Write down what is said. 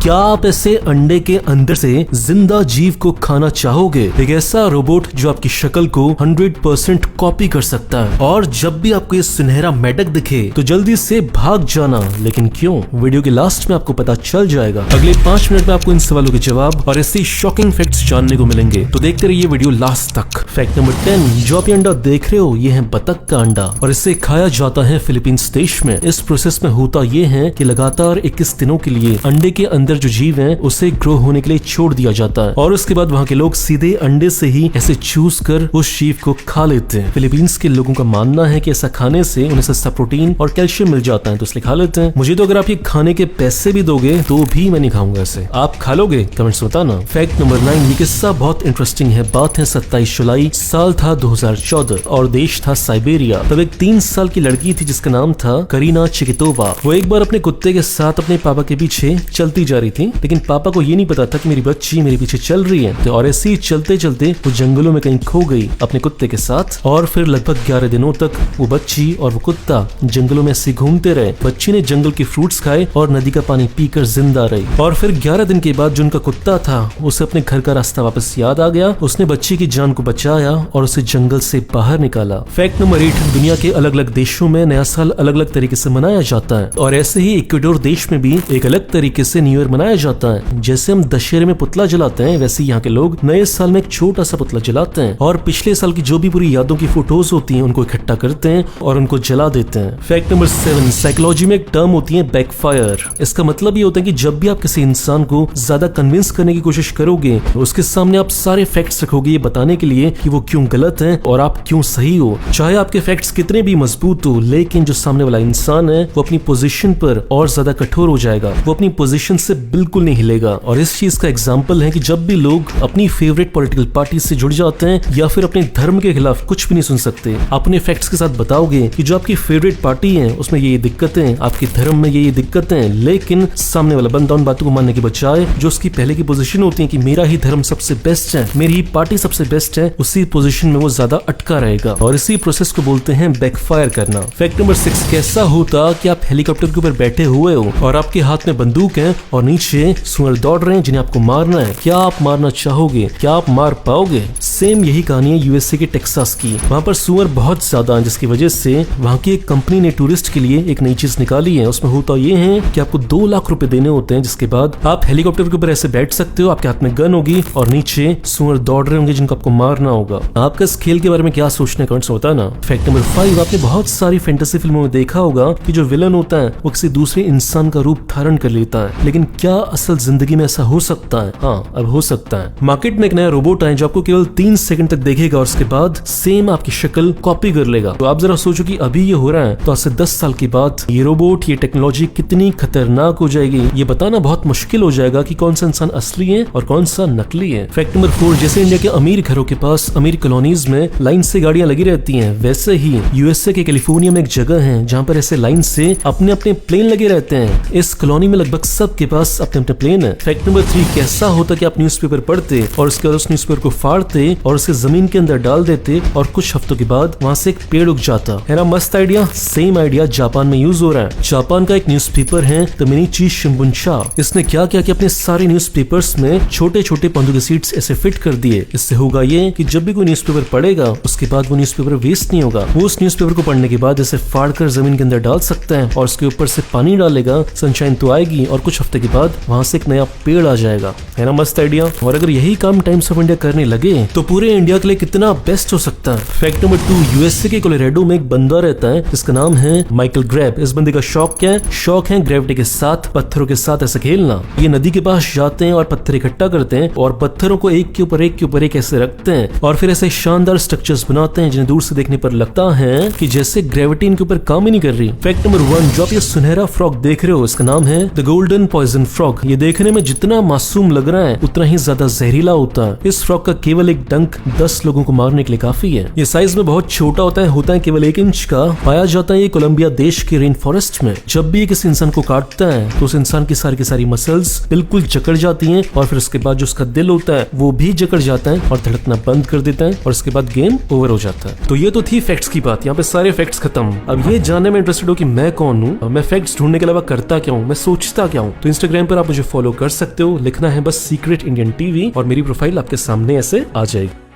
क्या आप ऐसे अंडे के अंदर से जिंदा जीव को खाना चाहोगे? एक ऐसा रोबोट जो आपकी शक्ल को 100% कॉपी कर सकता है। और जब भी आपको ये सुनहरा मेढक दिखे तो जल्दी से भाग जाना। लेकिन क्यों? वीडियो के लास्ट में आपको पता चल जाएगा। अगले 5 मिनट में आपको इन सवालों के जवाब और ऐसे शॉकिंग फैक्ट्स जानने को मिलेंगे, तो देखते रहिए वीडियो लास्ट तक। फैक्ट नंबर 10, जो आप ये अंडा देख रहे हो ये है बतख का अंडा और इसे खाया जाता है फिलीपींस देश में। इस प्रोसेस में होता ये है कि लगातार 21 दिनों के लिए अंडे के अंदर जो जीव है उसे ग्रो होने के लिए छोड़ दिया जाता है और उसके बाद वहाँ के लोग सीधे अंडे से ही ऐसे चूस कर उस जीव को खा लेते हैं। फिलीपींस के लोगों का मानना है कि ऐसा खाने से उन्हें सस्ता प्रोटीन और कैल्शियम मिल जाता है, तो इसलिए खा लेते हैं। मुझे तो अगर आप ये खाने के पैसे भी दोगे तो भी मैं नहीं खाऊंगा इसे। आप खा लोगे? कमेंट्स बताना। फैक्ट नंबर 9, ये किस्सा बहुत इंटरेस्टिंग है। बात है 27 जुलाई, साल था 2014 और देश था साइबेरिया। तब एक 3 साल की लड़की थी जिसका नाम था करीना चिकितोवा। वो एक बार अपने कुत्ते के साथ अपने पापा के पीछे चलती जा रही थी, लेकिन पापा को ये नहीं पता था कि मेरी बच्ची मेरे पीछे चल रही है। तो और ऐसे ही चलते चलते वो जंगलों में कहीं खो गई अपने कुत्ते के साथ और फिर लगभग 11 दिनों तक वो बच्ची और वो कुत्ता जंगलों में ऐसे घूमते रहे। बच्ची ने जंगल के फ्रूट्स खाए और नदी का पानी पीकर जिंदा रही। और फिर 11 दिन के बाद जो उनका कुत्ता था उसे अपने घर का रास्ता वापस याद आ गया। उसने बच्ची की जान को बचाया और उसे जंगल से बाहर निकाला। फैक्ट नंबर 8, दुनिया के अलग अलग देशों में नया साल अलग अलग तरीके से मनाया जाता है और ऐसे ही इक्वाडोर देश में भी एक अलग तरीके से न्यू ईयर मनाया जाता है। जैसे हम दशहरे में पुतला जलाते हैं वैसे यहाँ के लोग नए साल में एक छोटा सा पुतला जलाते हैं और पिछले साल की जो भी पूरी यादों की फोटोज होती हैं उनको इकट्ठा करते हैं और उनको जला देते हैं। फैक्ट नंबर 7, साइकोलॉजी में एक टर्म होती है बैकफायर। इसका मतलब ये होता है कि जब भी आप किसी इंसान को ज्यादा कन्विंस करने की कोशिश करोगे तो उसके सामने आप सारे फैक्ट्स रखोगे ये बताने के लिए कि वो क्यों गलत है और आप क्यों सही हो। चाहे आपके फैक्ट्स कितने भी मजबूत हो, लेकिन जो सामने वाला इंसान है वो अपनी पोजीशन पर और ज्यादा कठोर हो जाएगा। वो अपनी पोजीशन से बिल्कुल नहीं हिलेगा। और इस चीज का एग्जांपल है कि जब भी लोग अपनी फेवरेट पॉलिटिकल पार्टी से जुड़ जाते हैं या फिर अपने धर्म के खिलाफ कुछ भी नहीं सुन सकते, अपने फैक्ट्स के साथ बताओगे कि जो आपकी फेवरेट पार्टी है उसमें ये दिक्कतें, आपके धर्म में ये दिक्कतें, लेकिन सामने वाला बंदा उन बातों को मानने के बजाय जो उसकी पहले की पोजीशन होती है कि मेरा ही धर्म सबसे बेस्ट है, मेरी ही पार्टी सबसे बेस्ट है, उसी पोजीशन में वो ज्यादा अटका रहेगा और इसी प्रोसेस को बोलते हैं बैकफायर करना। फैक्ट नंबर 6, कैसा होता कि आप हेलीकॉप्टर के ऊपर बैठे हुए हो और आपके हाथ में बंदूक है और नीचे सुअर दौड़ रहे हैं जिन्हें आपको मारना है। क्या आप मारना चाहोगे? क्या आप मार पाओगे? सेम यही कहानी है यूएसए के टेक्सास की। वहाँ पर सुअर बहुत ज्यादा है जिसकी वजह से वहाँ की एक कंपनी ने टूरिस्ट के लिए एक नई चीज निकाली है। उसमें होता ये है कि आपको 2 लाख रुपए देने होते हैं, जिसके बाद आप हेलीकॉप्टर के ऊपर ऐसे बैठ सकते हो, आपके हाथ में गन होगी और नीचे सुअर दौड़ रहे होंगे जिनको आपको मारना होगा। आपका इस खेल के बारे में क्या सोचने का होता है ना। फैक्ट नंबर 5, आपने बहुत सारी फैंटेसी फिल्मों में देखा होगा कि जो विलन होता है वो किसी दूसरे इंसान का रूप धारण कर लेता है, लेकिन क्या असल जिंदगी में ऐसा हो सकता है? हाँ, अब हो सकता है। मार्केट में एक नया रोबोट है जो आपको केवल 3 सेकंड तक देखेगा और उसके बाद सेम आपकी शक्ल कॉपी कर लेगा। तो आप जरा सोचो कि अभी ये हो रहा है तो आज से 10 साल के बाद ये रोबोट, ये टेक्नोलॉजी कितनी खतरनाक हो जाएगी। ये बताना बहुत मुश्किल हो जाएगा कि कौन सा इंसान असली है और कौन सा नकली है। फैक्ट नंबर 4, जैसे इंडिया के अमीर घरों के पास अमीर कॉलोनीज में लाइन से गाड़ियां लगी रहती हैं, वैसे ही यूएसए के कैलिफोर्निया में एक जगह है जहाँ पर ऐसे लाइन से अपने अपने प्लेन लगे रहते हैं। इस कॉलोनी में लगभग सबके पास अपने अपने प्लेन है। फैक्ट नंबर 3, कैसा होता कि आप न्यूज़पेपर पढ़ते और उसके बाद उस न्यूज़पेपर को फाड़ते और उसे जमीन के अंदर डाल देते और कुछ हफ्तों के बाद वहाँ से एक पेड़ उग जाता है ना। मस्त आइडिया। सेम आइडिया जापान में यूज हो रहा है। जापान का एक न्यूज़पेपर है द मिनिची शिंबुंशा। इसने क्या किया कि अपने सारे न्यूज़पेपर्स में छोटे छोटे पौधों के सीड्स ऐसे फिट कर दिए। इससे होगा ये कि जब भी कोई न्यूज़पेपर पढ़ेगा उसके बाद वो न्यूज़पेपर वेस्ट नहीं होगा। वो उस न्यूज़पेपर को पढ़ने के बाद इसे फाड़ कर जमीन के अंदर डाल सकता है और उसके ऊपर से पानी डालेगा, सनशाइन तो आएगी और कुछ हफ्ते के बाद वहाँ से एक नया पेड़ आ जाएगा। है ना मस्त आइडिया। और अगर यही काम टाइम्स ऑफ इंडिया करने लगे तो पूरे इंडिया के लिए कितना बेस्ट हो सकता है। फैक्ट नंबर 2, यूएसए के कोलोराडो में एक बंदा रहता है जिसका नाम है माइकल ग्रेब। इस बंदे का शौक क्या है? शौक है ग्रेविटी के साथ, पत्थरों के साथ ऐसे खेलना। ये नदी के पास जाते हैं और पत्थर इकट्ठा करते हैं और पत्थरों को एक के ऊपर एक ऐसे रखते हैं और फिर ऐसे शानदार स्ट्रक्चर्स बनाते हैं जिन्हें दूर से देखने पर लगता है कि जैसे ग्रेविटी इनके ऊपर काम ही नहीं कर रही। फैक्ट नंबर 1, जो आप ये सुनहरा फ्रॉग देख रहे हो इसका नाम है द गोल्डन पॉइजन फ्रॉग। ये देखने में जितना मासूम लग रहा है उतना ही ज्यादा जहरीला होता है। इस फ्रॉग का केवल एक डंक 10 लोगों को मारने के लिए काफी है। ये साइज में बहुत छोटा होता है केवल 1 इंच का। पाया जाता है ये कोलंबिया देश के रेन फॉरेस्ट में। जब भी ये किसी इंसान को काटता है तो उस इंसान की सारी मसल्स बिल्कुल जकड़ जाती हैं और फिर उसके बाद जो उसका दिल होता है वो भी जकड़ जाता है और धड़कना बंद कर देता है और उसके बाद गेम ओवर हो जाता है। तो ये तो थी फैक्ट्स की बात। यहाँ पे सारे फैक्ट्स खत्म। अब ये जानने में इंटरेस्टेड हो कि मैं कौन हूँ, मैं फैक्ट्स ढूंढने के अलावा करता क्या हूँ, मैं सोचता क्या हूँ, तो इंस्टाग्राम इंस्टाग्राम पर आप मुझे फॉलो कर सकते हो, लिखना है बस सीक्रेट इंडियन टीवी और मेरी प्रोफाइल आपके सामने ऐसे आ जाएगी।